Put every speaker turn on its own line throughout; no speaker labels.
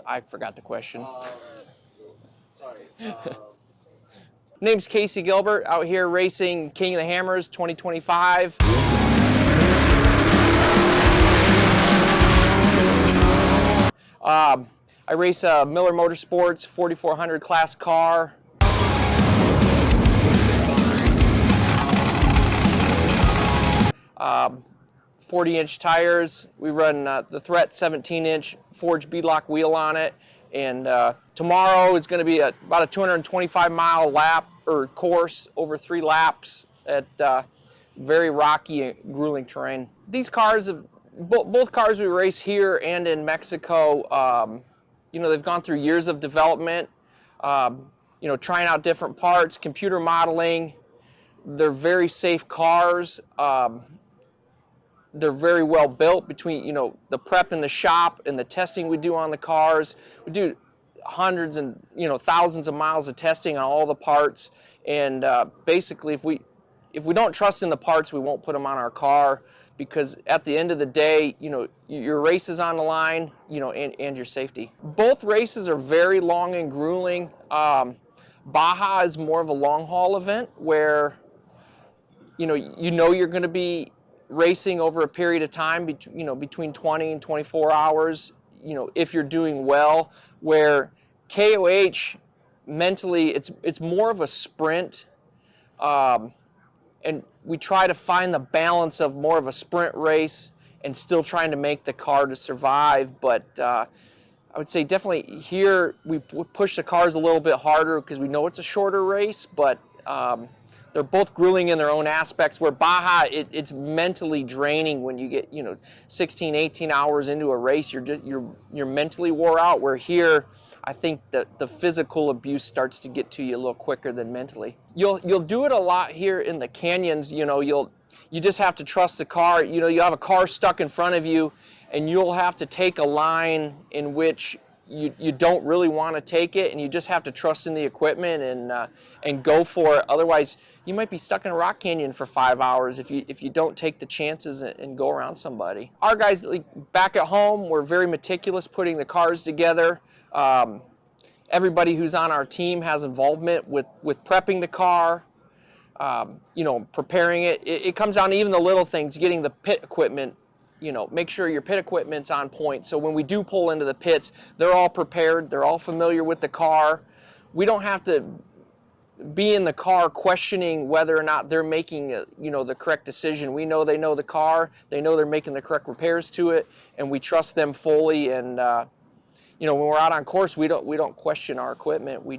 I forgot the question.
Sorry.
Name's Casey Gilbert, out here racing King of the Hammers 2025. I race a Miller Motorsports 4400 class car. 40-inch tires. We run the Thret 17-inch forged beadlock wheel on it. And tomorrow is going to be about a 225-mile lap or course over 3 laps at very rocky and grueling terrain. These cars, both cars we race here and in Mexico, you know, they've gone through years of development, you know, trying out different parts, computer modeling. They're very safe cars. They're very well built between, you know, the prep in the shop and the testing we do on the cars. We do hundreds and, you know, thousands of miles of testing on all the parts. And basically, if we don't trust in the parts, we won't put them on our car, because at the end of the day, you know, your race is on the line, you know, and your safety. Both races are very long and grueling. Baja is more of a long haul event where, you know you're going to be racing over a period of time, between 20 and 24 hours, you know, if you're doing well. Where KOH, mentally, it's more of a sprint, and we try to find the balance of more of a sprint race and still trying to make the car to survive. But I would say definitely here we push the cars a little bit harder because we know it's a shorter race, but they're both grueling in their own aspects. Where Baja, it's mentally draining when you get, 16, 18 hours into a race. You're mentally wore out. Where here, I think that the physical abuse starts to get to you a little quicker than mentally. You'll do it a lot here in the canyons. You just have to trust the car. You have a car stuck in front of you, and you'll have to take a line in which you don't really want to take it, and you just have to trust in the equipment and go for it. Otherwise, you might be stuck in a rock canyon for 5 hours if you don't take the chances and go around somebody. Our guys, like, back at home, we're very meticulous putting the cars together. Everybody who's on our team has involvement with prepping the car, preparing it. It comes down to even the little things, getting the pit equipment. Make sure your pit equipment's on point. So when we do pull into the pits, they're all prepared. They're all familiar with the car. We don't have to be in the car questioning whether or not they're making, the correct decision. We know they know the car. They know they're making the correct repairs to it, and we trust them fully. And when we're out on course, we don't question our equipment. We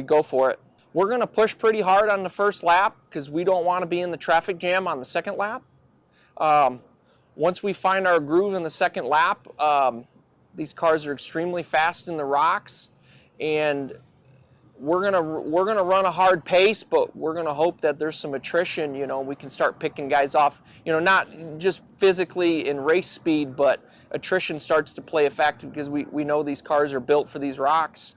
go for it. We're going to push pretty hard on the first lap because we don't want to be in the traffic jam on the second lap. Once we find our groove in the second lap, these cars are extremely fast in the rocks, and we're gonna run a hard pace, but we're gonna hope that there's some attrition. We can start picking guys off. Not just physically in race speed, but attrition starts to play a factor because we know these cars are built for these rocks,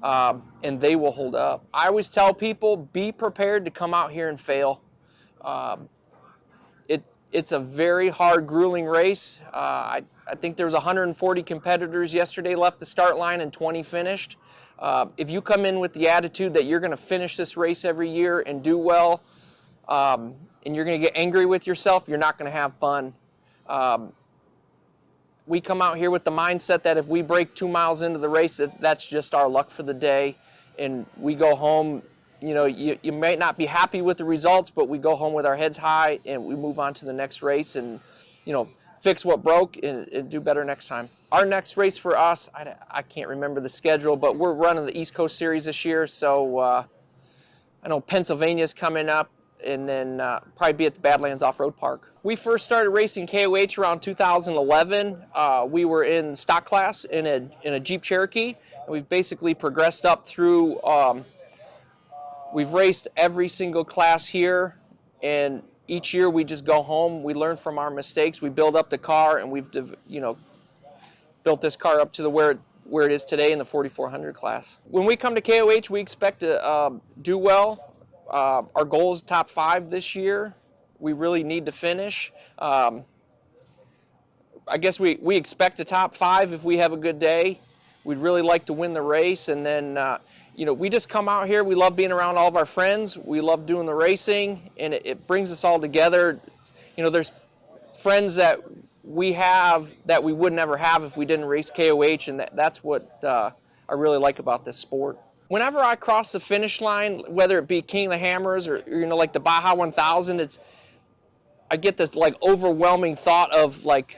and they will hold up. I always tell people, be prepared to come out here and fail. It's a very hard, grueling race. I think there was 140 competitors yesterday left the start line and 20 finished. If you come in with the attitude that you're going to finish this race every year and do well, and you're going to get angry with yourself, you're not going to have fun. We come out here with the mindset that if we break 2 miles into the race, that's just our luck for the day, and we go home. You might not be happy with the results, but we go home with our heads high and we move on to the next race and, fix what broke and do better next time. Our next race for us, I can't remember the schedule, but we're running the East Coast Series this year. So I know Pennsylvania's coming up, and then probably be at the Badlands Off-Road Park. We first started racing KOH around 2011. We were in stock class in a Jeep Cherokee, and we've basically progressed up through. We've raced every single class here, and each year we just go home, we learn from our mistakes, we build up the car, and we've built this car up to where it is today in the 4400 class. When we come to KOH, we expect to do well. Our goal is top 5 this year. We really need to finish. I guess we expect a top 5 if we have a good day. We'd really like to win the race, and then you know, we just come out here. We love being around all of our friends. We love doing the racing, and it brings us all together. You know, there's friends that we have that we would never have if we didn't race KOH, and that's what I really like about this sport. Whenever I cross the finish line, whether it be King of the Hammers or you know, like the Baja 1000, I get this like overwhelming thought of like,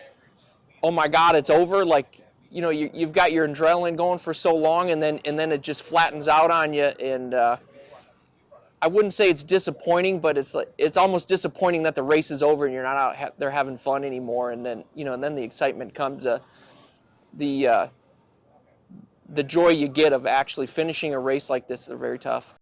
oh my God, it's over. Like, you know, you've got your adrenaline going for so long, and then it just flattens out on you. And I wouldn't say it's disappointing, but it's almost disappointing that the race is over and you're not out there having fun anymore. And then, you know, and then the excitement comes, the joy you get of actually finishing a race like this. They're very tough.